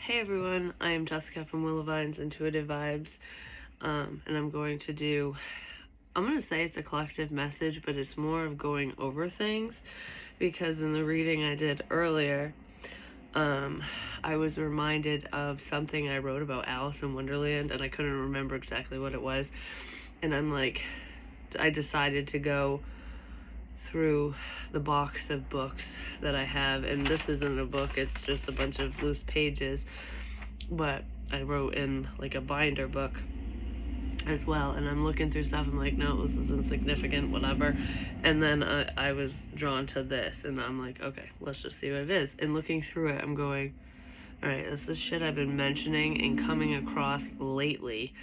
Hey everyone, I am Jessica from Vine's Intuitive Vibes, and I'm going to say it's a collective message, but it's more of going over things, because in the reading I did earlier, I was reminded of something I wrote about Alice in Wonderland, and I couldn't remember exactly what it was, and I decided to go through the box of books that I have, and this isn't a book, it's just a bunch of loose pages, but I wrote in like a binder book as well, and I'm looking through stuff. I'm like, no, this is insignificant, whatever. And then I was drawn to this, and I'm like, okay, let's just see what it is. And looking through it, I'm going, all right, this is shit I've been mentioning and coming across lately,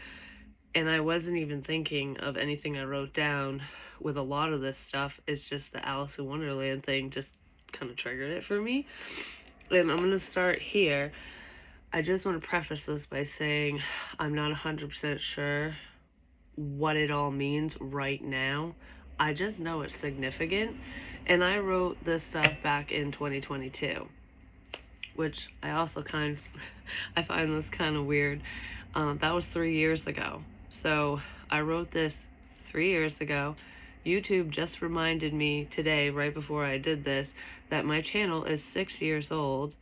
and I wasn't even thinking of anything I wrote down with a lot of this stuff. It's just the Alice in Wonderland thing just kind of triggered it for me. And I'm gonna start here. I just want to preface this by saying I'm not 100% sure what it all means right now. I just know it's significant. And I wrote this stuff back in 2022, which I also I find this kind of weird. That was 3 years ago. So I wrote this 3 years ago. YouTube just reminded me today, right before I did this, that my channel is 6 years old.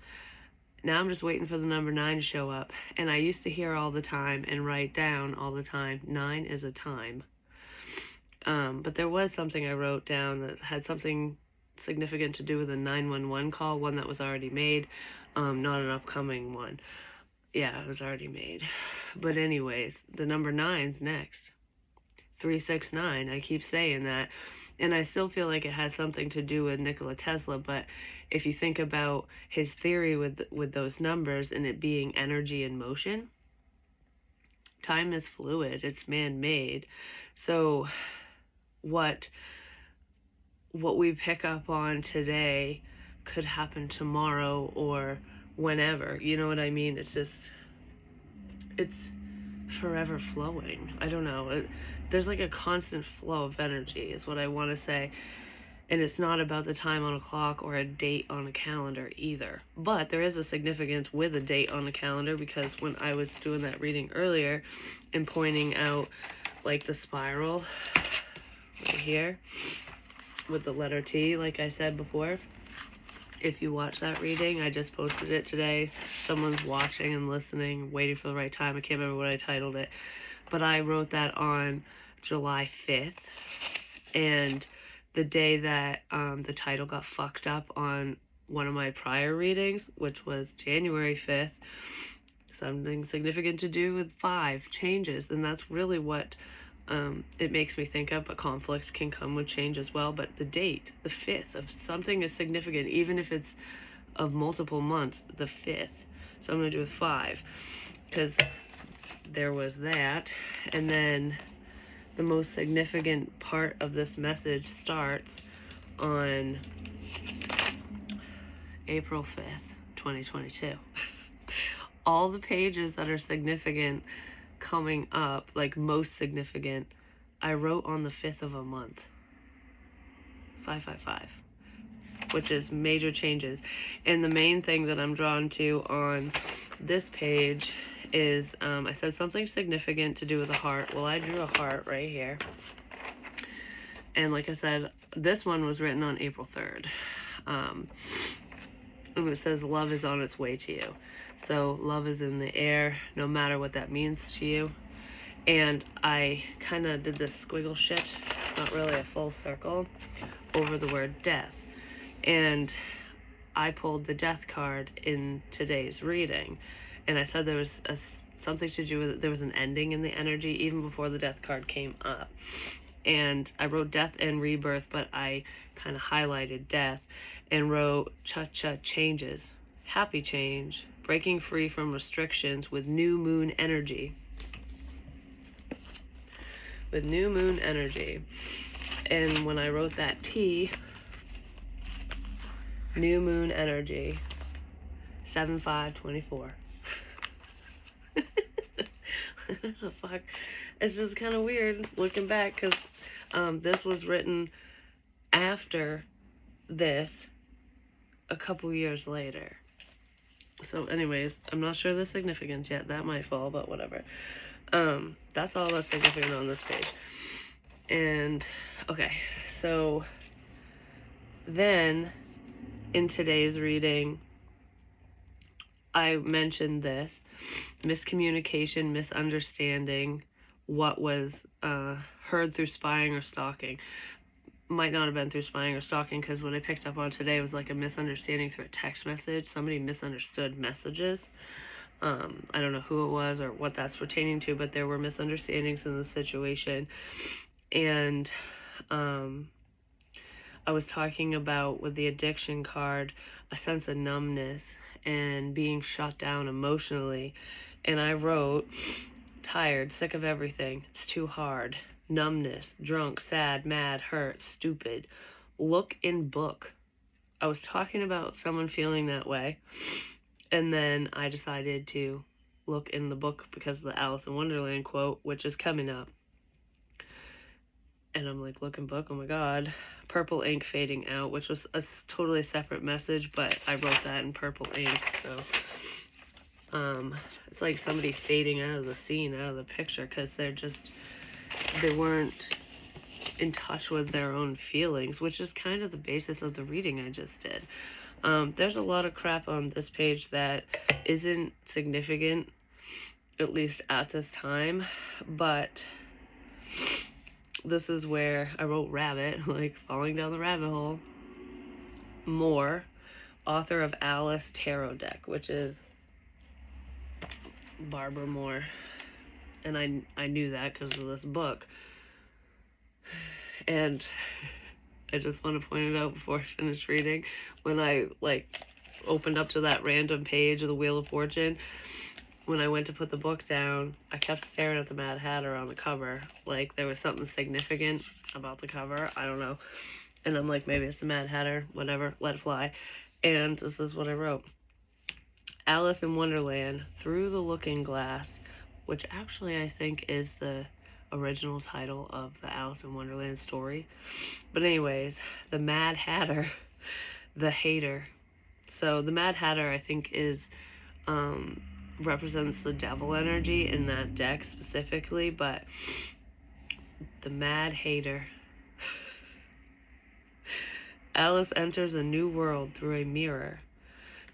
Now I'm just waiting for the number 9 to show up. And I used to hear all the time and write down all the time, 9 is a time. But there was something I wrote down that had something significant to do with a 911 call, one that was already made, not an upcoming one. Yeah, it was already made. But anyways, the number 9's next. 369, I keep saying that. And I still feel like it has something to do with Nikola Tesla, but if you think about his theory with those numbers and it being energy in motion, time is fluid, it's man-made. So what we pick up on today could happen tomorrow or whenever, you know what I mean? It's forever flowing. I don't know. There's like a constant flow of energy is what I want to say. And it's not about the time on a clock or a date on a calendar either. But there is a significance with a date on a calendar, because when I was doing that reading earlier and pointing out like the spiral right here with the letter T, like I said before, if you watch that reading, I just posted it today. Someone's watching and listening, waiting for the right time. I can't remember what I titled it. But I wrote that on July 5th. And the day that the title got fucked up on one of my prior readings, which was January 5th, something significant to do with 5 changes. And that's really what it makes me think of, but conflicts can come with change as well. But the date, the 5th of something is significant, even if it's of multiple months, the 5th. So I'm going to do with 5, because there was that. And then the most significant part of this message starts on April 5th, 2022. All the pages that are significant coming up, like most significant, I wrote on the 5th of a month. 555, which is major changes. And the main thing that I'm drawn to on this page is I said something significant to do with a heart. Well, I drew a heart right here. And like I said, this one was written on April 3rd. And it says love is on its way to you. So love is in the air, no matter what that means to you. And I kind of did this squiggle shit, it's not really a full circle, over the word death. And I pulled the death card in today's reading. And I said there was something to do with it. There was an ending in the energy even before the death card came up. And I wrote death and rebirth, but I kind of highlighted death and wrote cha-cha changes, happy change, breaking free from restrictions with new moon energy. With new moon energy. And when I wrote that T, new moon energy, 7/5/24. What the fuck? It's just kind of weird looking back, because this was written after this a couple years later. So anyways, I'm not sure the significance yet. That might fall, but whatever. That's all that's significant on this page. And okay, so then in today's reading, I mentioned this miscommunication, misunderstanding, what was heard through spying or stalking. Might not have been through spying or stalking, because what I picked up on today was like a misunderstanding through a text message. Somebody misunderstood messages. I don't know who it was or what that's pertaining to, but there were misunderstandings in the situation. And I was talking about, with the addiction card, a sense of numbness and being shut down emotionally. And I wrote, tired, sick of everything, it's too hard, numbness, drunk, sad, mad, hurt, stupid. Look in book. I was talking about someone feeling that way, and then I decided to look in the book because of the Alice in Wonderland quote, which is coming up. And I'm like, look in book, oh my god. Purple ink fading out, which was a totally separate message, but I wrote that in purple ink, so it's like somebody fading out of the scene, out of the picture, because they weren't in touch with their own feelings, which is kind of the basis of the reading I just did. There's a lot of crap on this page that isn't significant, at least at this time, but this is where I wrote rabbit, like falling down the rabbit hole. Moore, author of Alice Tarot Deck, which is Barbara Moore, and I knew that because of this book. And I just want to point it out before I finish reading, when I opened up to that random page of the Wheel of Fortune, when I went to put the book down, I kept staring at the Mad Hatter on the cover, like there was something significant about the cover, I don't know, and I'm like, maybe it's the Mad Hatter, whatever, let it fly. And this is what I wrote. Alice in Wonderland, Through the Looking Glass, which actually I think is the original title of the Alice in Wonderland story. But anyways, the Mad Hatter, the hater. So the Mad Hatter, I think, is represents the devil energy in that deck specifically, but the Mad Hater. Alice enters a new world through a mirror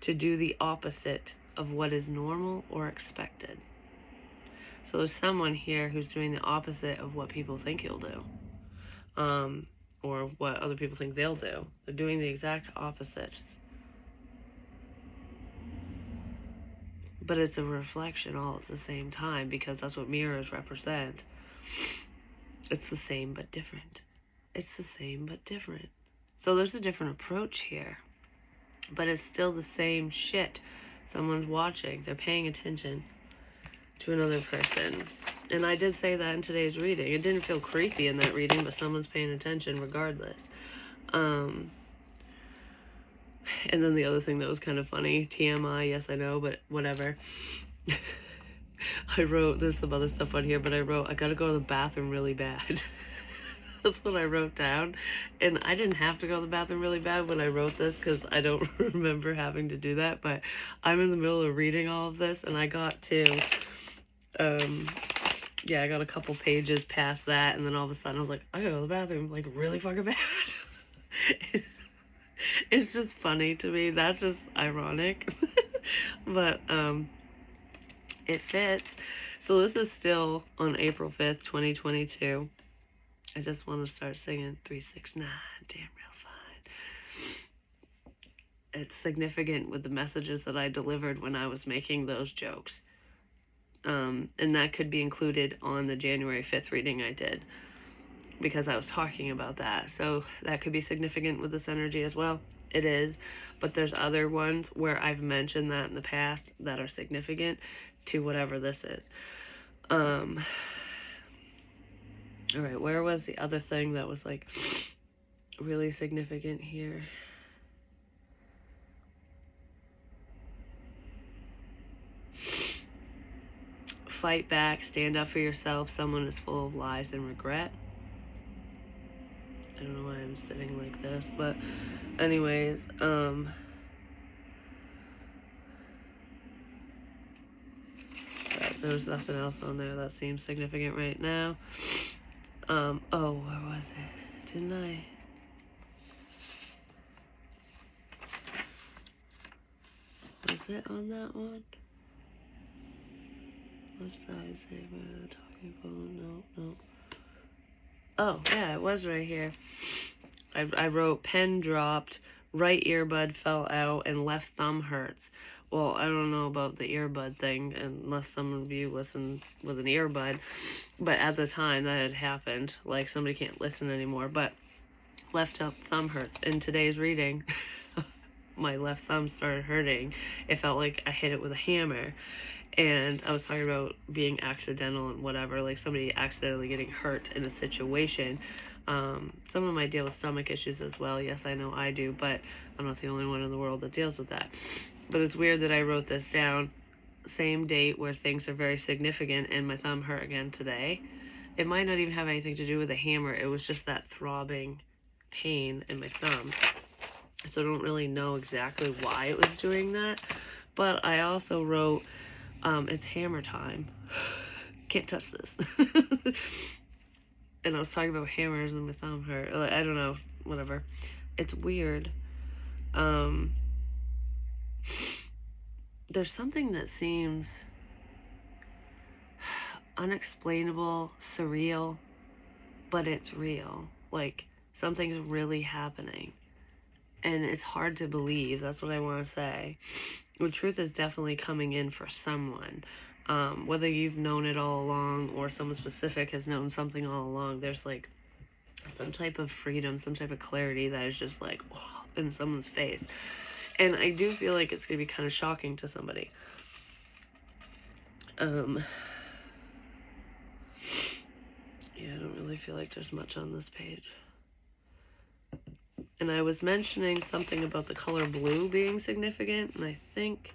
to do the opposite of what is normal or expected. So there's someone here who's doing the opposite of what people think you'll do, or what other people think they'll do. They're doing the exact opposite. But it's a reflection all at the same time, because that's what mirrors represent. It's the same but different. It's the same but different. So there's a different approach here, but it's still the same shit. Someone's watching. They're paying attention to another person. And I did say that in today's reading. It didn't feel creepy in that reading, but someone's paying attention regardless. And then the other thing that was kind of funny, TMI, yes I know, but whatever. I wrote, there's some other stuff on here, but I wrote, I gotta go to the bathroom really bad. That's what I wrote down. And I didn't have to go to the bathroom really bad when I wrote this, because I don't remember having to do that, but I'm in the middle of reading all of this, and I got to, I got a couple pages past that, and then all of a sudden I was like, I gotta go to the bathroom, like, really fucking bad. It's just funny to me. That's just ironic. But it fits. So this is still on April 5th, 2022. I just want to start singing 369, damn real fine. It's significant with the messages that I delivered when I was making those jokes. And that could be included on the January 5th reading I did, because I was talking about that. So that could be significant with this energy as well. It is, but there's other ones where I've mentioned that in the past that are significant to whatever this is. All right, where was the other thing that was like really significant here? Fight back, stand up for yourself. Someone is full of lies and regret. I don't know why I'm sitting like this, but anyways, There's nothing else on there that seems significant right now. Oh, where was it? Didn't I? Was it on that one? Left side, say the talking phone. No. Oh, yeah, it was right here. I wrote, pen dropped, right earbud fell out, and left thumb hurts. Well, I don't know about the earbud thing, unless some of you listen with an earbud. But at the time, that had happened. Like, somebody can't listen anymore. But left thumb hurts. In today's reading, my left thumb started hurting. It felt like I hit it with a hammer. And I was talking about being accidental and whatever, like somebody accidentally getting hurt in a situation. Some of might deal with stomach issues as well. Yes, I know I do, but I'm not the only one in the world that deals with that. But it's weird that I wrote this down, same date where things are very significant, and my thumb hurt again today. It might not even have anything to do with a hammer. It was just that throbbing pain in my thumb. So I don't really know exactly why it was doing that. But I also wrote, it's hammer time. Can't touch this. And I was talking about hammers and my thumb hurt. I don't know, whatever. It's weird. There's something that seems unexplainable, surreal, but it's real. Like, something's really happening. And it's hard to believe. That's what I want to say. The truth is definitely coming in for someone. Whether you've known it all along or someone specific has known something all along, there's like some type of freedom, some type of clarity that is just like in someone's face. And I do feel like it's going to be kind of shocking to somebody. Yeah, I don't really feel like there's much on this page. And I was mentioning something about the color blue being significant, and I think,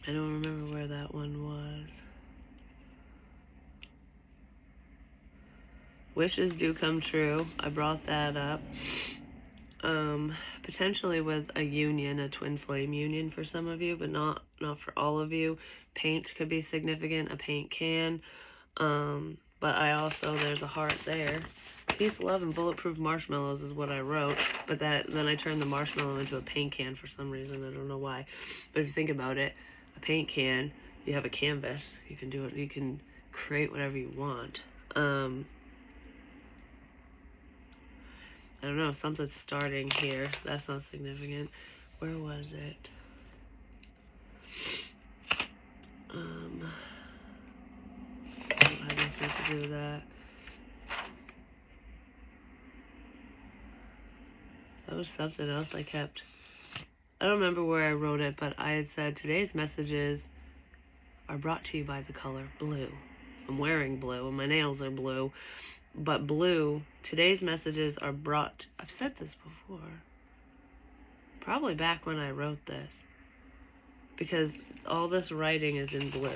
I don't remember where that one was. Wishes do come true. I brought that up. Potentially with a union, a twin flame union for some of you, but not for all of you. Paint could be significant, a paint can. But I also, there's a heart there. Peace, love, and bulletproof marshmallows is what I wrote. But then I turned the marshmallow into a paint can for some reason. I don't know why. But if you think about it, a paint can, you have a canvas. You can do it. You can create whatever you want. I don't know. Something's starting here. That's not significant. Where was it? I don't have anything to do with that. That was something else I kept. I don't remember where I wrote it, but I had said today's messages are brought to you by the color blue. I'm wearing blue and my nails are blue, but blue, today's messages are brought, I've said this before, probably back when I wrote this, because all this writing is in blue.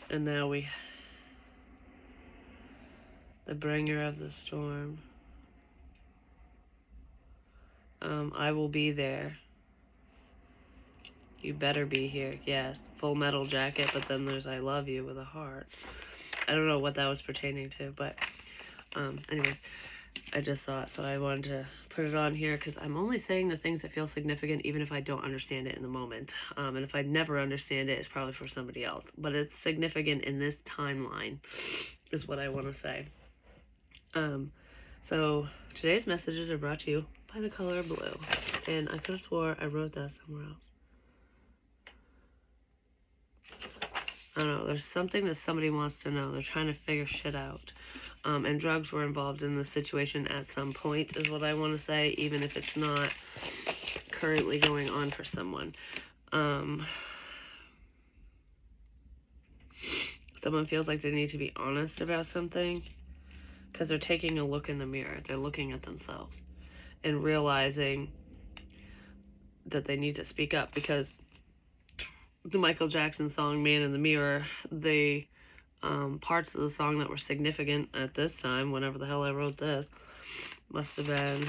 And now the bringer of the storm. I will be there. You better be here. Yes, Full Metal Jacket, but then there's I love you with a heart. I don't know what that was pertaining to, but anyways, I just saw it, so I wanted to put it on here because I'm only saying the things that feel significant even if I don't understand it in the moment. And if I never understand it, it's probably for somebody else. But it's significant in this timeline is what I want to say. So today's messages are brought to you by the color blue. And I could have swore I wrote that somewhere else. I don't know. There's something that somebody wants to know. They're trying to figure shit out. And drugs were involved in this situation at some point is what I want to say, even if it's not currently going on for someone. Someone feels like they need to be honest about something because they're taking a look in the mirror. They're looking at themselves and realizing that they need to speak up, because the Michael Jackson song Man in the Mirror, the parts of the song that were significant at this time, whenever the hell I wrote this, must have been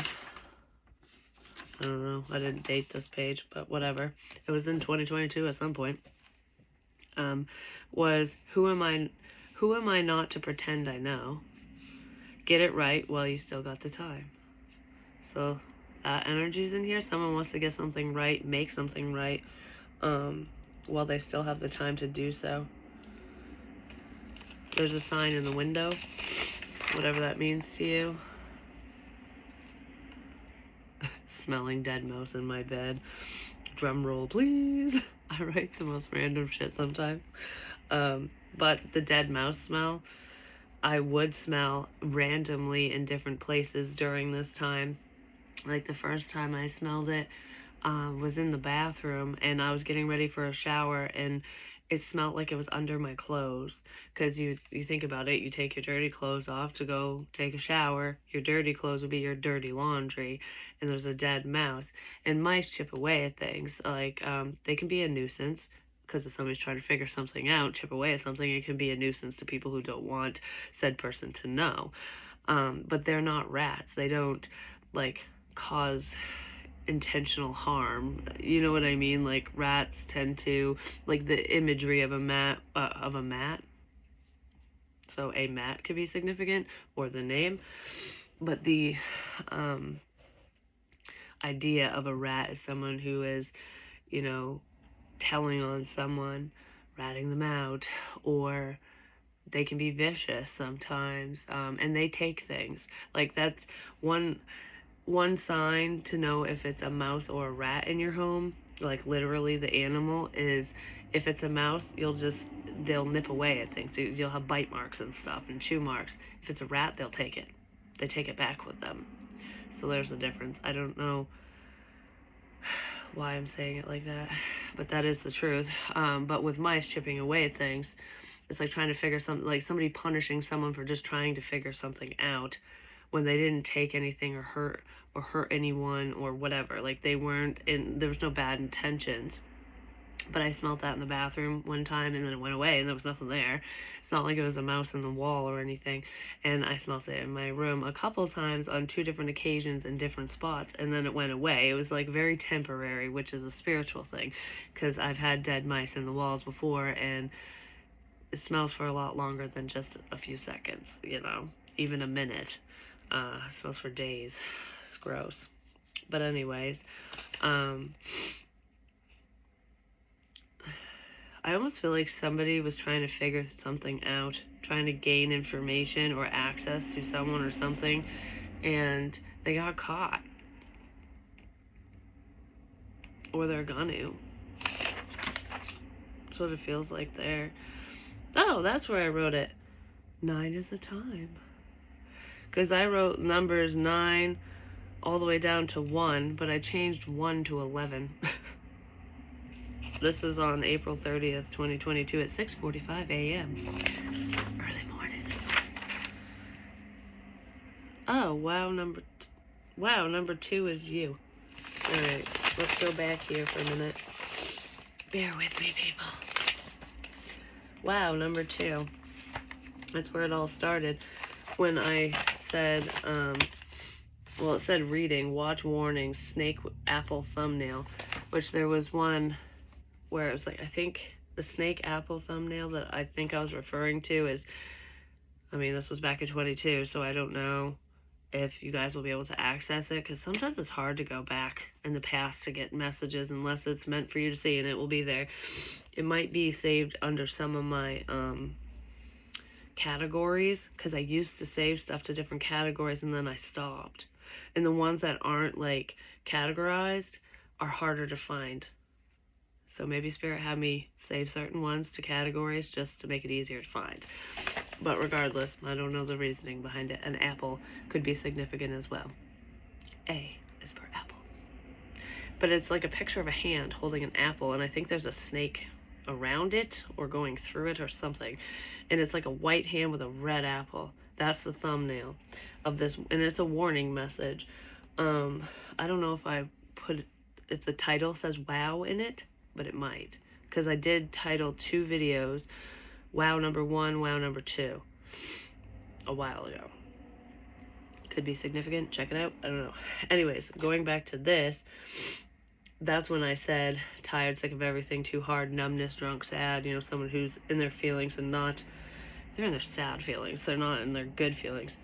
I don't know. I didn't date this page, but whatever. It was in 2022 at some point. Was who am I? Who am I not to pretend I know? Get it right while you still got the time. So that energy's in here. Someone wants to get something right, make something right, while they still have the time to do so. There's a sign in the window, whatever that means to you. Smelling dead mouse in my bed. Drum roll, please. I write the most random shit sometimes. But the dead mouse smell, I would smell randomly in different places during this time. Like the first time I smelled it was in the bathroom, and I was getting ready for a shower, and it smelled like it was under my clothes. Because you think about it, you take your dirty clothes off to go take a shower. Your dirty clothes would be your dirty laundry, and there's a dead mouse. And mice chip away at things. Like, they can be a nuisance, because if somebody's trying to figure something out, chip away at something, it can be a nuisance to people who don't want said person to know. But they're not rats. They don't, like, cause intentional harm. You know what I mean? Like, rats tend to, like, the imagery of a mat, so a mat could be significant, or the name, but the idea of a rat is someone who is, you know, telling on someone, ratting them out, or they can be vicious sometimes, and they take things. Like, that's one sign to know if it's a mouse or a rat in your home, like literally the animal, is if it's a mouse, they'll nip away at things. You'll have bite marks and stuff and chew marks. If it's a rat, they'll take it. They take it back with them. So there's a difference. I don't know why I'm saying it like that, but that is the truth. But with mice chipping away at things, it's like trying to figure something, like somebody punishing someone for just trying to figure something out when they didn't take anything or hurt anyone or whatever. Like, there was no bad intentions. But I smelled that in the bathroom one time, and then it went away, and there was nothing there. It's not like it was a mouse in the wall or anything. And I smelled it in my room a couple times on 2 different occasions in different spots, and then it went away. It was like very temporary, which is a spiritual thing, because I've had dead mice in the walls before, and it smells for a lot longer than just a few seconds, you know, even a minute. It smells for days. It's gross. But anyways, I almost feel like somebody was trying to figure something out, trying to gain information or access to someone or something, and they got caught. Or they're gonna. That's what it feels like there. Oh, that's where I wrote it. 9 is the time. Because I wrote numbers 9 all the way down to 1, but I changed 1 to 11. This is on April 30th, 2022 at 6:45 a.m. Early morning. Oh, wow, number 2 is you. Alright, let's go back here for a minute. Bear with me, people. Wow, number 2. That's where it all started. When I said, it said reading, watch warning, snake apple thumbnail, which there was one where it was like, I think the snake apple thumbnail that I think I was referring to is, I mean, this was back in 22, so I don't know if you guys will be able to access it, because sometimes it's hard to go back in the past to get messages unless it's meant for you to see, and it will be there. It might be saved under some of my categories, because I used to save stuff to different categories and then I stopped. And the ones that aren't like categorized are harder to find. So maybe Spirit had me save certain ones to categories just to make it easier to find. But regardless, I don't know the reasoning behind it. An apple could be significant as well. A is for apple. But it's like a picture of a hand holding an apple, and I think there's a snake around it or going through it or something. And it's like a white hand with a red apple. That's the thumbnail of this, and it's a warning message. I don't know if the title says wow in it, but it might, because I did title 2 videos, wow number 1, wow number 2, a while ago. Could be significant. Check it out. I don't know. Anyways, going back to this, that's when I said tired, sick of everything, too hard, numbness, drunk, sad. You know, someone who's in their feelings and not, they're in their sad feelings. They're not in their good feelings.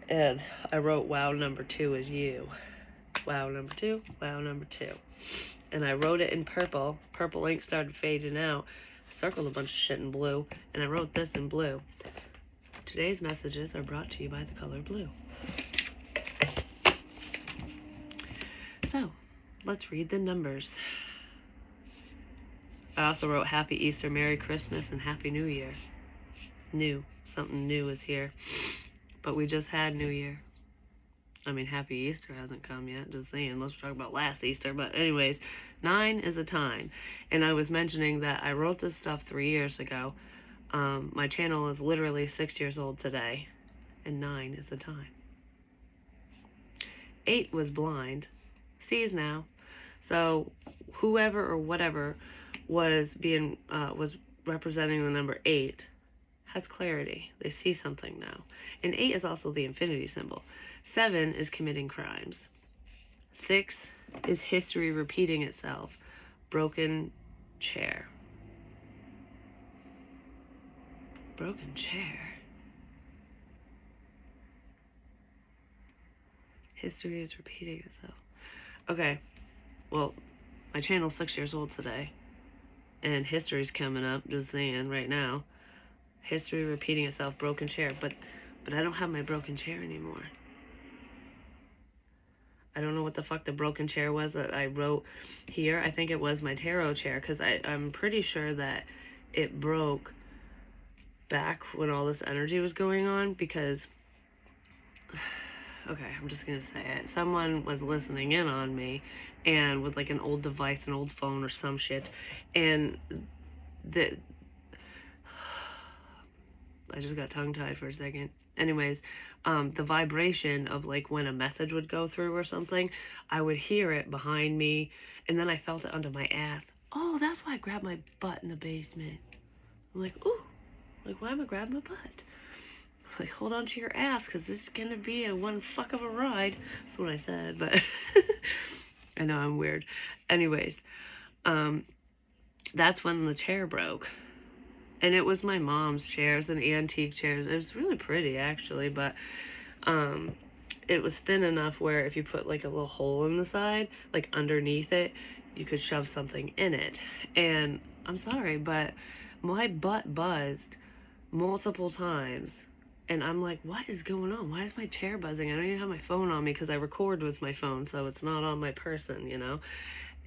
And I wrote, wow, number 2 is you. Wow, number 2. Wow, number 2. And I wrote it in purple. Purple ink started fading out. I circled a bunch of shit in blue, and I wrote this in blue. Today's messages are brought to you by the color blue. So, let's read the numbers. I also wrote Happy Easter, Merry Christmas, and Happy New Year. New. Something new is here. But we just had New Year. I mean, Happy Easter hasn't come yet, just saying. Let's talk about last Easter. But anyways, 9 is a time. And I was mentioning that I wrote this stuff 3 years ago. My channel is literally 6 years old today. And 9 is the time. 8 was blind. Sees now. So whoever or whatever was representing the number 8 has clarity. They see something now. And 8 is also the infinity symbol. 7 is committing crimes. 6 is history repeating itself. Broken chair. Broken chair. History is repeating itself. Okay, well, my channel's 6 years old today. And history's coming up, just saying, right now. History repeating itself, broken chair. But I don't have my broken chair anymore. I don't know what the fuck the broken chair was that I wrote here. I think it was my tarot chair, because I'm pretty sure that it broke back when all this energy was going on, because, okay, I'm just gonna say it. Someone was listening in on me, and with like an old device, an old phone or some shit, and I just got tongue-tied for a second. Anyways, the vibration of like when a message would go through or something, I would hear it behind me, and then I felt it under my ass. Oh, that's why I grabbed my butt in the basement. I'm like, ooh, like why am I grabbing my butt? Like, hold on to your ass, because this is gonna be a one fuck of a ride. That's what I said, but I know I'm weird. Anyways, that's when the chair broke. And it was my mom's chairs, an antique chairs. It was really pretty, actually, but it was thin enough where if you put like a little hole in the side, like underneath it, you could shove something in it. And I'm sorry, but my butt buzzed multiple times. And I'm like, what is going on? Why is my chair buzzing? I don't even have my phone on me because I record with my phone, so it's not on my person, you know?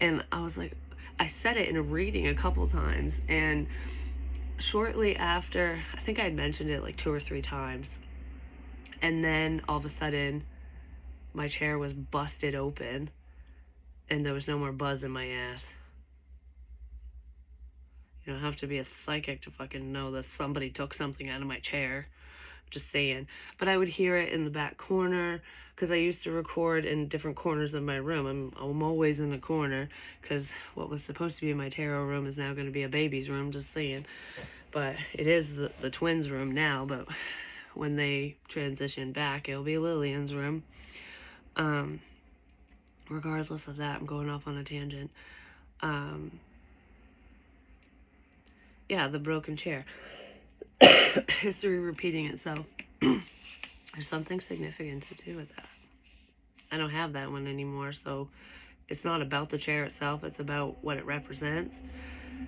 And I was like, I said it in a reading a couple times, and shortly after, I think I had mentioned it like 2 or 3 times, and then all of a sudden my chair was busted open and there was no more buzz in my ass. You don't have to be a psychic to fucking know that somebody took something out of my chair. Just saying. But I would hear it in the back corner, because I used to record in different corners of my room. I'm always in the corner, because what was supposed to be my tarot room is now going to be a baby's room, just saying. But it is the twins' room now, but when they transition back, it'll be Lillian's room. Regardless of that, I'm going off on a tangent. Yeah, the broken chair. History repeating itself. There's something significant to do with that. I don't have that one anymore, so it's not about the chair itself, it's about what it represents.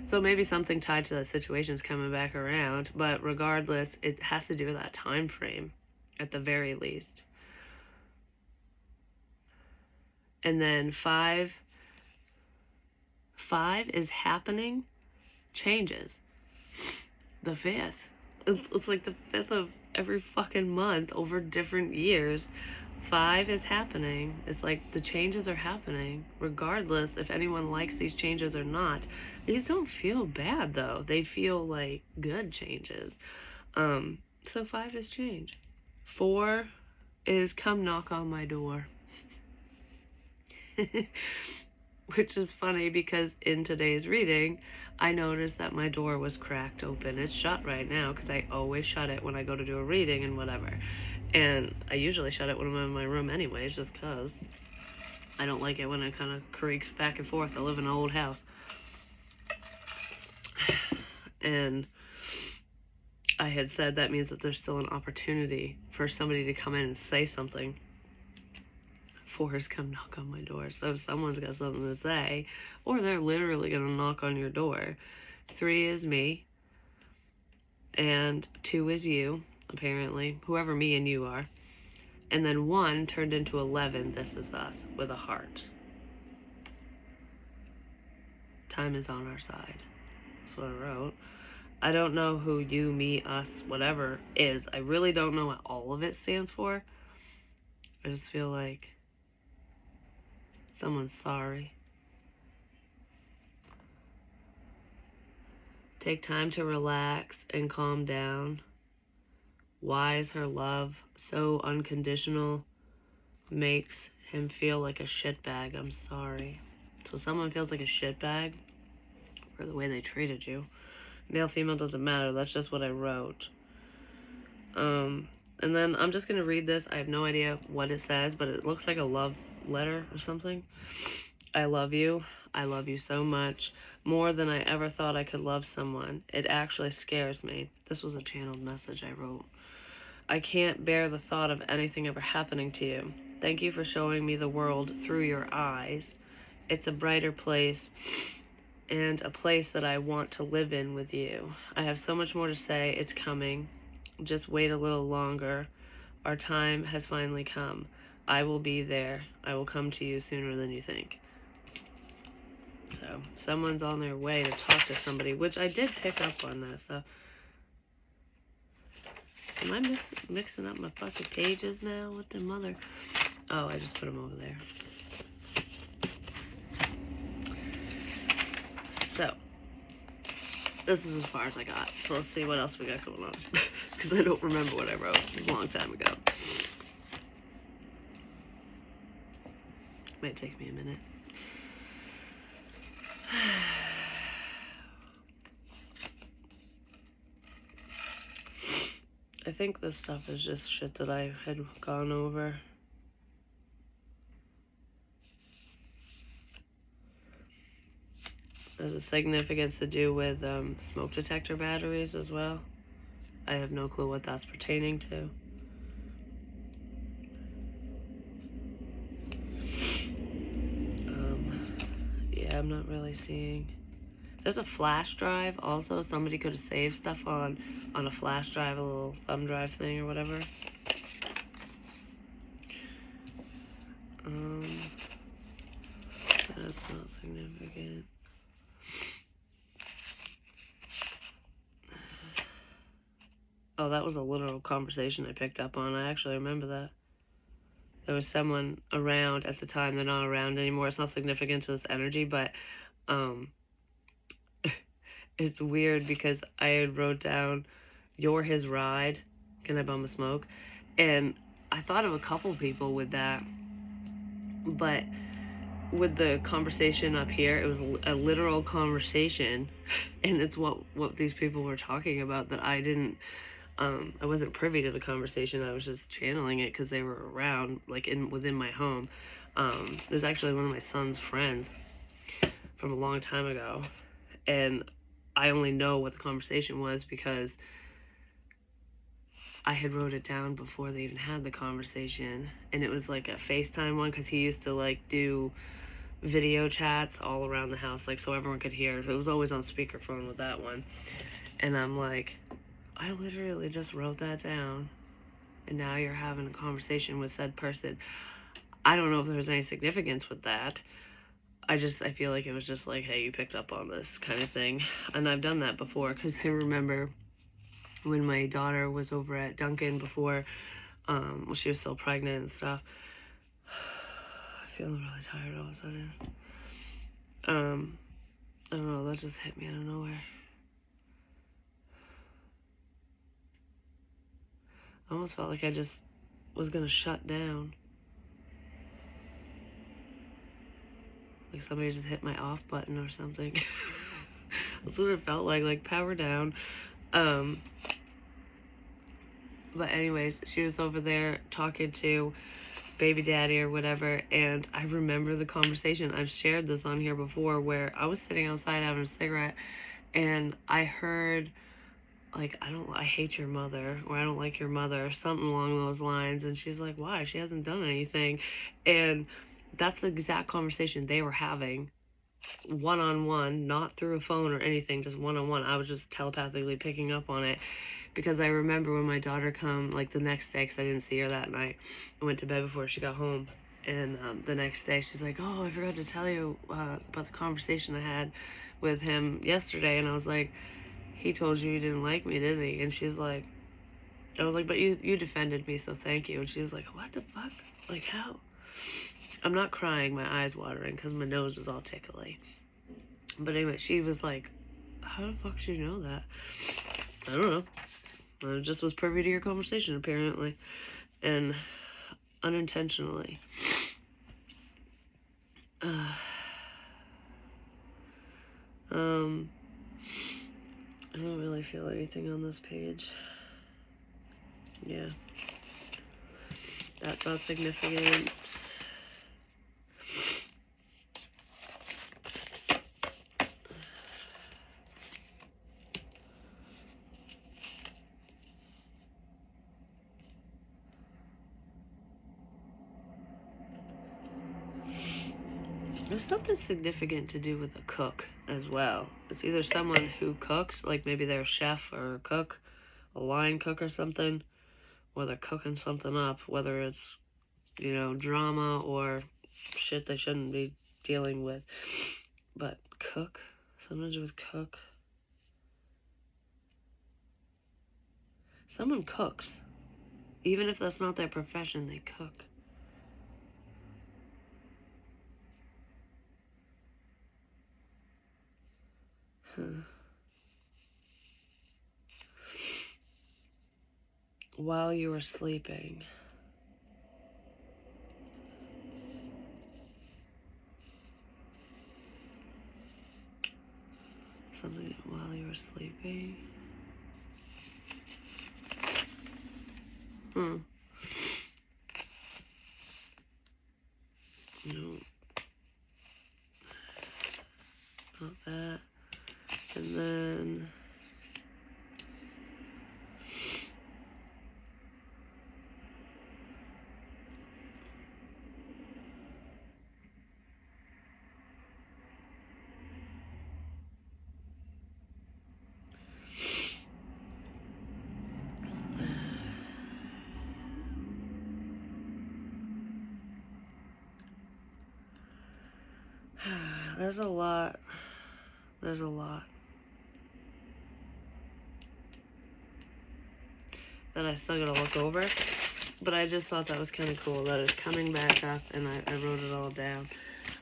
So maybe something tied to that situation is coming back around, but regardless, it has to do with that time frame at the very least. And then 5 is happening, changes. The 5th. It's like the 5th of every fucking month over different years. 5 is happening. It's like the changes are happening, regardless if anyone likes these changes or not. These don't feel bad, though. They feel like good changes. So 5 is change. 4 is come knock on my door. Which is funny because in today's reading, I noticed that my door was cracked open. It's shut right now because I always shut it when I go to do a reading and whatever. And I usually shut it when I'm in my room anyways, just because I don't like it when it kind of creaks back and forth. I live in an old house. And I had said that means that there's still an opportunity for somebody to come in and say something. 4s come knock on my door. So if someone's got something to say, or they're literally going to knock on your door. 3 is me, and 2 is you, apparently, whoever me and you are. And then 1 turned into 11, this is us, with a heart. Time is on our side. That's what I wrote. I don't know who you, me, us, whatever is. I really don't know what all of it stands for. I just feel like someone's sorry. Take time to relax and calm down. Why is her love so unconditional? Makes him feel like a shitbag. I'm sorry. So someone feels like a shitbag for the way they treated you. Male, female, doesn't matter. That's just what I wrote. And then I'm just going to read this. I have no idea what it says, but it looks like a love letter or something. I love you. I love you so much. More than I ever thought I could love someone. It actually scares me. This was a channeled message I wrote. I can't bear the thought of anything ever happening to you. Thank you for showing me the world through your eyes. It's a brighter place and a place that I want to live in with you. I have so much more to say. It's coming. Just wait a little longer. Our time has finally come. I will be there. I will come to you sooner than you think. So, someone's on their way to talk to somebody, which I did pick up on that. So, am I mixing up my fucking pages now? What the mother? Oh, I just put them over there. So, this is as far as I got. So let's see what else we got going on. Because I don't remember what I wrote. It was a long time ago. Might take me a minute. I think this stuff is just shit that I had gone over. There's a significance to do with smoke detector batteries as well. I have no clue what that's pertaining to. Yeah, I'm not really seeing. There's a flash drive also. Somebody could have saved stuff on a flash drive, a little thumb drive thing or whatever. That's not significant. Oh, that was a literal conversation I picked up on. I actually remember that. There was someone around at the time. They're not around anymore. It's not significant to this energy, but it's weird because I had wrote down, "You're his ride. Can I bum a smoke?" And I thought of a couple people with that, but with the conversation up here, it was a literal conversation, and it's what these people were talking about that I didn't. I wasn't privy to the conversation. I was just channeling it because they were around, like within my home. There's actually one of my son's friends from a long time ago, and I only know what the conversation was because I had wrote it down before they even had the conversation, and it was like a FaceTime one because he used to like do video chats all around the house, like so everyone could hear. So it was always on speakerphone with that one, and I'm like, I literally just wrote that down, and now you're having a conversation with said person. I don't know if there's any significance with that. I feel like it was just like, hey, you picked up on this kind of thing. And I've done that before, because I remember when my daughter was over at Dunkin' before, when she was still pregnant and stuff. I'm feeling really tired all of a sudden. I don't know, that just hit me out of nowhere. I almost felt like I just was gonna shut down. Like somebody just hit my off button or something. That's what it felt like power down. But anyways, she was over there talking to baby daddy or whatever, and I remember the conversation. I've shared this on here before, where I was sitting outside having a cigarette, and I heard, like, I hate your mother, or I don't like your mother, or something along those lines. And she's like, why? She hasn't done anything. And that's the exact conversation they were having, one-on-one, not through a phone or anything, just one-on-one. I was just telepathically picking up on it, because I remember when my daughter come, like, the next day, because I didn't see her that night. I went to bed before she got home, and the next day she's like, oh, I forgot to tell you about the conversation I had with him yesterday. And I was like, he told you didn't like me, didn't he? And she's like, I was like, but you defended me, so thank you. And she's like, what the fuck? Like, how? I'm not crying, my eyes watering, because my nose is all tickly. But anyway, she was like, how the fuck did you know that? I don't know. I just was privy to your conversation, apparently. And unintentionally. I don't really feel anything on this page. Yeah. That's not significant. There's something significant to do with a cook as well. It's either someone who cooks, like maybe they're a chef or a cook, a line cook or something, or they're cooking something up, whether it's, drama or shit they shouldn't be dealing with. But cook, something to do with cook. Someone cooks. Even if that's not their profession, they cook. While you were sleeping. Something while you were sleeping. No. Not that. And then there's a lot. There's a lot that I still gotta look over. But I just thought that was kind of cool that it's coming back up, and I wrote it all down.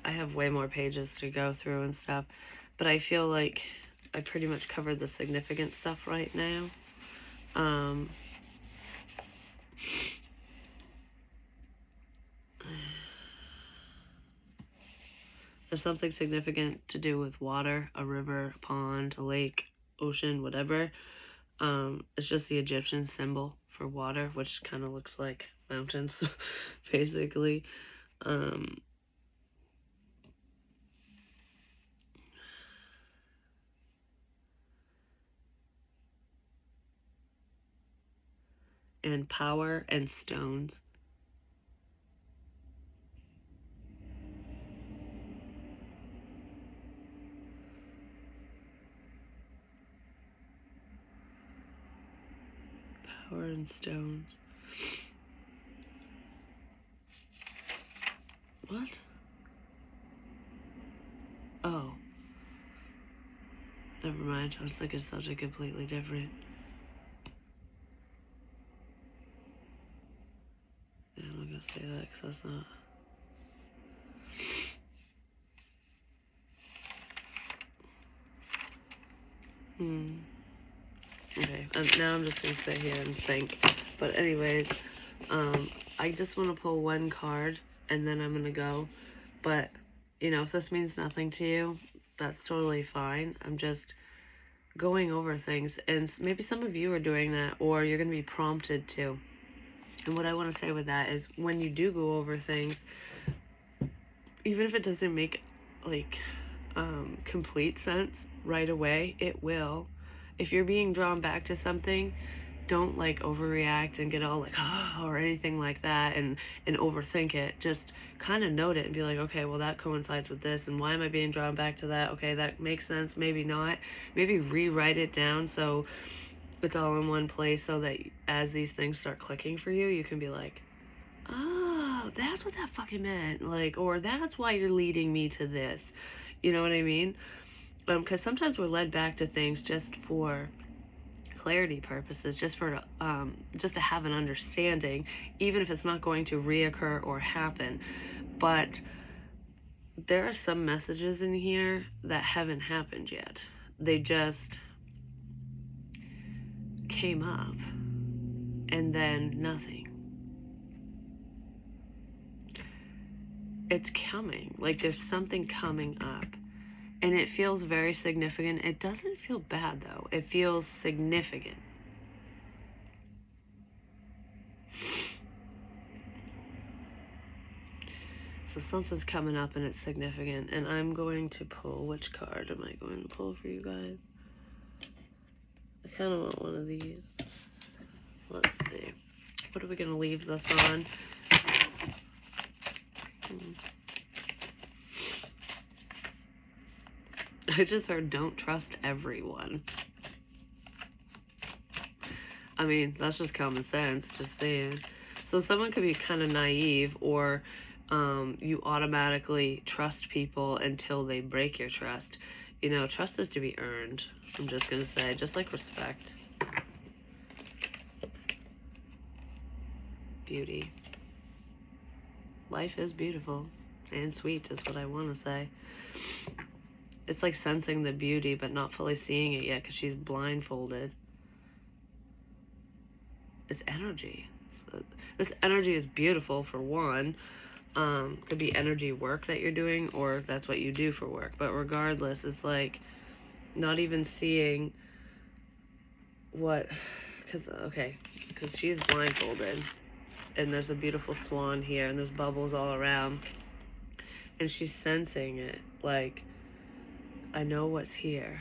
I have way more pages to go through and stuff, but I feel like I pretty much covered the significant stuff right now. There's something significant to do with water, a river, a pond, a lake, ocean, whatever. It's just the Egyptian symbol for water, which kind of looks like mountains, basically. And power and stones. Power and stones. What? Oh. Never mind. I was thinking something completely different. Yeah, I'm not gonna say that because that's not. Okay, now I'm just gonna sit here and think. But anyways, I just want to pull one card and then I'm gonna go. But if this means nothing to you, that's totally fine. I'm just going over things, and maybe some of you are doing that, or you're going to be prompted to. And what I want to say with that is, when you do go over things, even if it doesn't make like complete sense right away, it will. If you're being drawn back to something, don't like overreact and get all like or anything like that, and overthink it. Just kind of note it and be like, okay, well, that coincides with this, and why am I being drawn back to that? Okay, that makes sense, maybe not. Maybe rewrite it down so it's all in one place, so that as these things start clicking for you, you can be like, oh, that's what that fucking meant, like, or that's why you're leading me to this. You know what I mean? Because sometimes we're led back to things just for clarity purposes, just to have an understanding, even if it's not going to reoccur or happen. But there are some messages in here that haven't happened yet. They just came up and then nothing. It's coming. Like, there's something coming up. And it feels very significant. It doesn't feel bad, though. It feels significant. So something's coming up and it's significant. And I'm going to pull, which card am I going to pull for you guys? I kind of want one of these. Let's see. What are we going to leave this on? I just heard, don't trust everyone. I mean, that's just common sense, just saying. So someone could be kind of naive, or you automatically trust people until they break your trust. You know, trust is to be earned. I'm just going to say, just like respect. Beauty. Life is beautiful and sweet is what I want to say. It's like sensing the beauty but not fully seeing it yet because she's blindfolded. It's energy. So this energy is beautiful, for one. Could be energy work that you're doing, or that's what you do for work. But regardless, it's like not even seeing what, because she's blindfolded, and there's a beautiful swan here, and there's bubbles all around, and she's sensing it, like, I know what's here.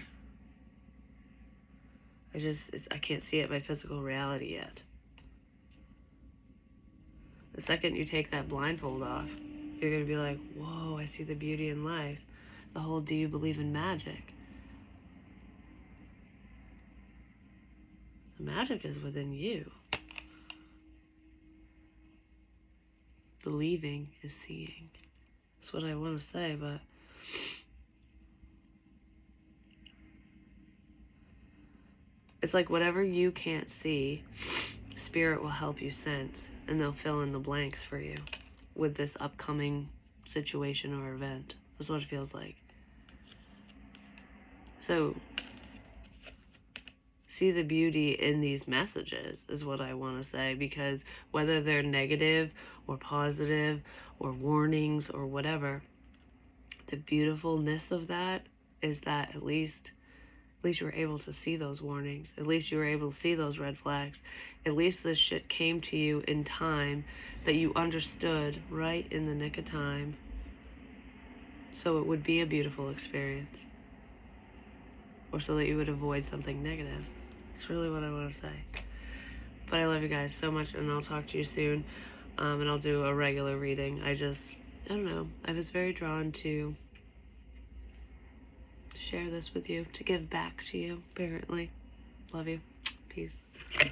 I can't see it in my physical reality yet. The second you take that blindfold off, you're going to be like, whoa, I see the beauty in life. The whole, do you believe in magic? The magic is within you. Believing is seeing. That's what I want to say, but it's like whatever you can't see, Spirit will help you sense, and they'll fill in the blanks for you with this upcoming situation or event. That's what it feels like. So, see the beauty in these messages is what I want to say, because whether they're negative or positive or warnings or whatever, the beautifulness of that is that at least you were able to see those warnings. At least you were able to see those red flags. At least this shit came to you in time that you understood right in the nick of time. So it would be a beautiful experience. Or so that you would avoid something negative. That's really what I want to say. But I love you guys so much, and I'll talk to you soon. And I'll do a regular reading. I don't know. I was very drawn to share this with you, to give back to you, apparently. Love you. Peace.